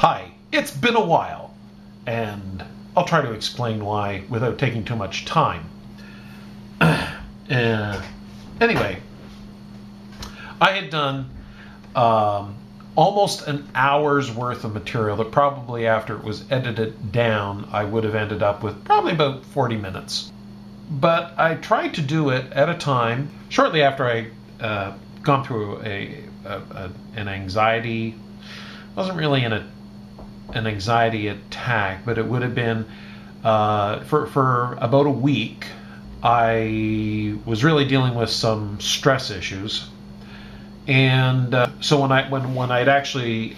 Hi, it's been a while, and I'll try to explain why without taking too much time. Anyway, I had done almost an hour's worth of material that probably after it was edited down, I would have ended up with probably about 40 minutes. But I tried to do it at a time, shortly after I gone through an anxiety. It wasn't really an anxiety attack, but it would have been for about a week. I was really dealing with some stress issues, and so when I'd actually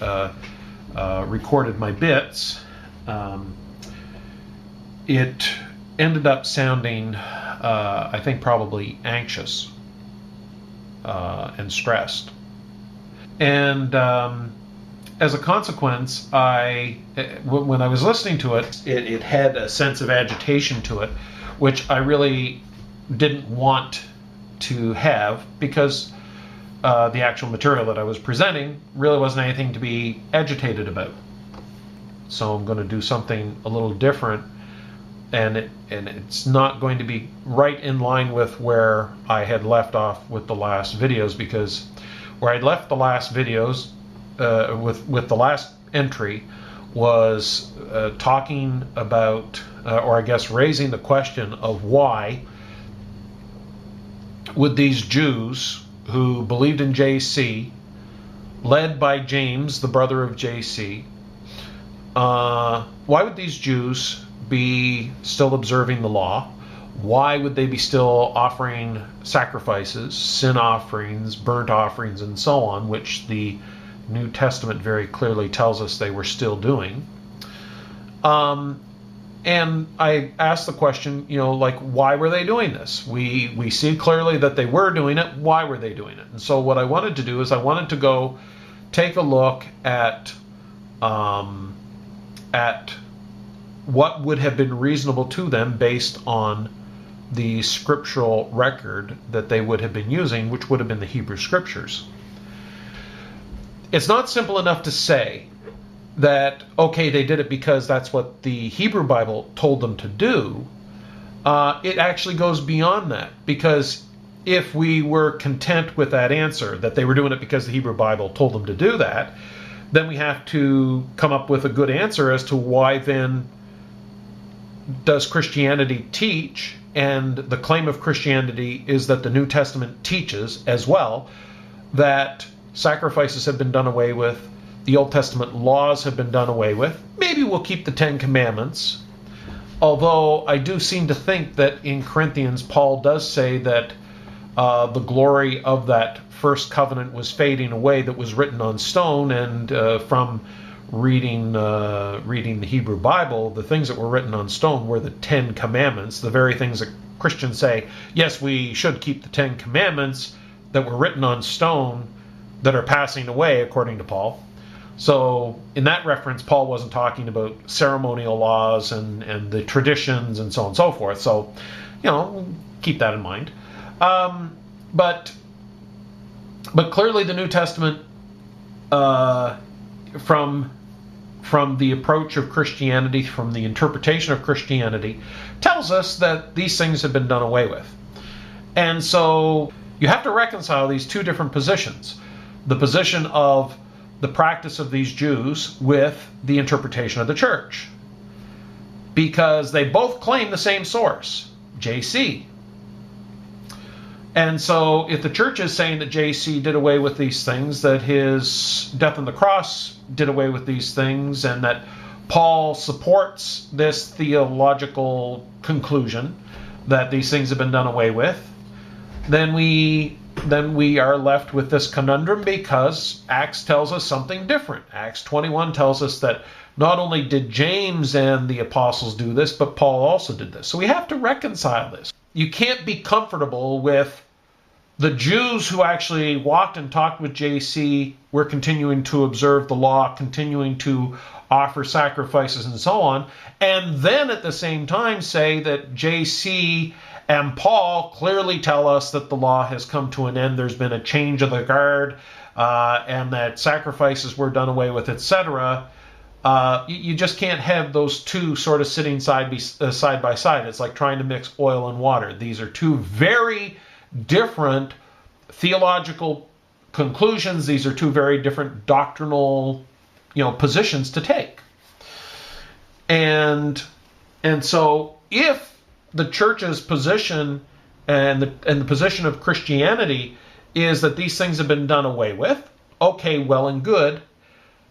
recorded my bits, it ended up sounding, I think, probably anxious and stressed, and as a consequence, when I was listening to it, it had a sense of agitation to it, which I really didn't want to have, because the actual material that I was presenting really wasn't anything to be agitated about. So I'm going to do something a little different, and it's not going to be right in line with where I had left off with the last videos, because where I'd left the last videos with the last entry was talking about, or I guess raising the question of why would these Jews who believed in JC, led by James, the brother of JC, why would these Jews be still observing the law? Why would they be still offering sacrifices, sin offerings, burnt offerings, and so on, which the New Testament very clearly tells us they were still doing? And I asked the question, why were they doing this? We see clearly that they were doing it. Why were they doing it? And so what I wanted to do is I wanted to go take a look at what would have been reasonable to them based on the scriptural record that they would have been using, which would have been the Hebrew Scriptures. It's not simple enough to say that, okay, they did it because that's what the Hebrew Bible told them to do. It actually goes beyond that, because if we were content with that answer, that they were doing it because the Hebrew Bible told them to do that, then we have to come up with a good answer as to why then does Christianity teach, and the claim of Christianity is that the New Testament teaches as well, that sacrifices have been done away with, the Old Testament laws have been done away with. Maybe we'll keep the Ten Commandments, although I do seem to think that in Corinthians, Paul does say that the glory of that first covenant was fading away that was written on stone, and from reading the Hebrew Bible, the things that were written on stone were the Ten Commandments, the very things that Christians say, yes, we should keep the Ten Commandments that were written on stone that are passing away, according to Paul. So in that reference, Paul wasn't talking about ceremonial laws and the traditions and so on and so forth. So, keep that in mind. But clearly the New Testament, from the approach of Christianity, from the interpretation of Christianity, tells us that these things have been done away with. And so you have to reconcile these two different positions. The position of the practice of these Jews with the interpretation of the church, because they both claim the same source, JC. And so if the church is saying that JC did away with these things, that his death on the cross did away with these things, and that Paul supports this theological conclusion that these things have been done away with, then we are left with this conundrum, because Acts tells us something different. Acts 21 tells us that not only did James and the apostles do this, but Paul also did this. So we have to reconcile this. You can't be comfortable with the Jews who actually walked and talked with JC, were continuing to observe the law, continuing to offer sacrifices and so on, and then at the same time say that JC and Paul clearly tell us that the law has come to an end, there's been a change of the guard, and that sacrifices were done away with, etc. You just can't have those two sort of sitting side by side. It's like trying to mix oil and water. These are two very different theological conclusions. These are two very different doctrinal, positions to take. And so if the church's position and the position of Christianity is that these things have been done away with, okay, well and good.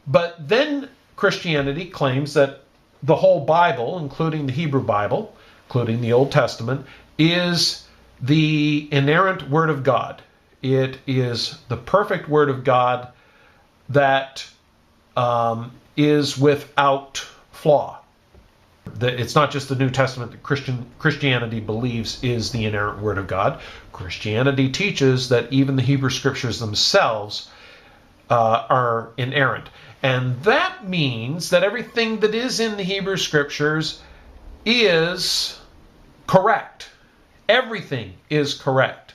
But then Christianity claims that the whole Bible, including the Hebrew Bible, including the Old Testament, is the inerrant Word of God. It is the perfect Word of God that is without flaw. It's not just the New Testament that Christianity believes is the inerrant Word of God. Christianity teaches that even the Hebrew Scriptures themselves are inerrant. And that means that everything that is in the Hebrew Scriptures is correct. Everything is correct.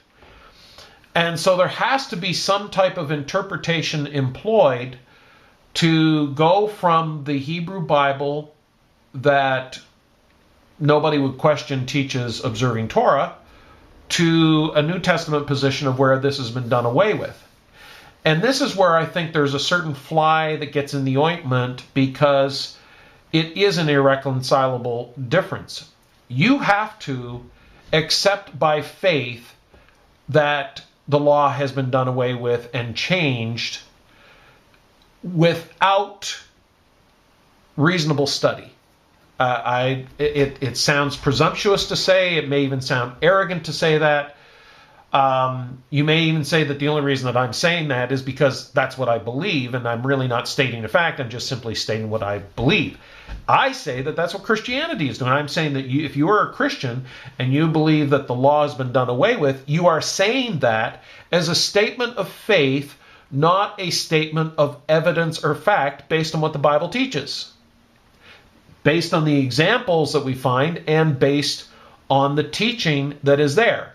And so there has to be some type of interpretation employed to go from the Hebrew Bible that nobody would question teaches observing Torah to a New Testament position of where this has been done away with. And this is where I think there's a certain fly that gets in the ointment, because it is an irreconcilable difference. You have to accept by faith that the law has been done away with and changed without reasonable study. It sounds presumptuous to say. It may even sound arrogant to say that. You may even say that the only reason that I'm saying that is because that's what I believe, and I'm really not stating a fact. I'm just simply stating what I believe. I say that that's what Christianity is doing. I'm saying that if you are a Christian and you believe that the law has been done away with, you are saying that as a statement of faith, not a statement of evidence or fact based on what the Bible teaches, based on the examples that we find and based on the teaching that is there.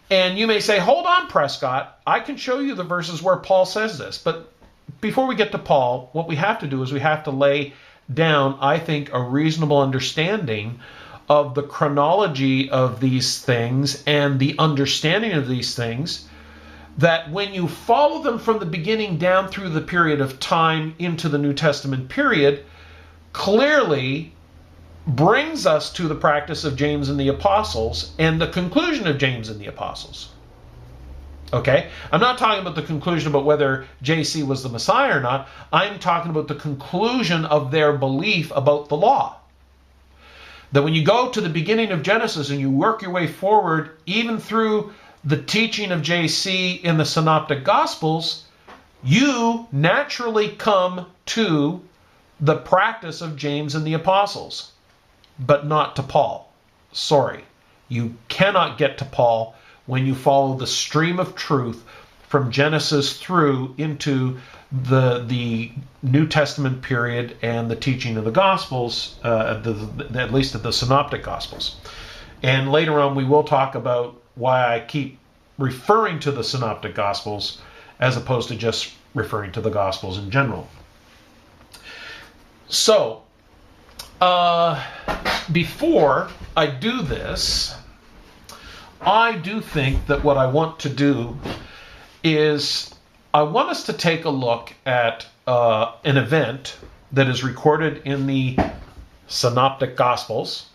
And you may say, hold on, Prescott, I can show you the verses where Paul says this. But before we get to Paul, what we have to do is we have to lay down, I think, a reasonable understanding of the chronology of these things and the understanding of these things, that when you follow them from the beginning down through the period of time into the New Testament period, clearly brings us to the practice of James and the Apostles and the conclusion of James and the Apostles. Okay? I'm not talking about the conclusion about whether JC was the Messiah or not. I'm talking about the conclusion of their belief about the law. That when you go to the beginning of Genesis and you work your way forward, even through the teaching of JC in the Synoptic Gospels, you naturally come to the practice of James and the Apostles, but not to Paul. Sorry. You cannot get to Paul when you follow the stream of truth from Genesis through into the New Testament period and the teaching of the Gospels, at least of the Synoptic Gospels. And later on we will talk about why I keep referring to the Synoptic Gospels as opposed to just referring to the Gospels in general. So, before I do this, I do think that what I want to do is I want us to take a look at an event that is recorded in the Synoptic Gospels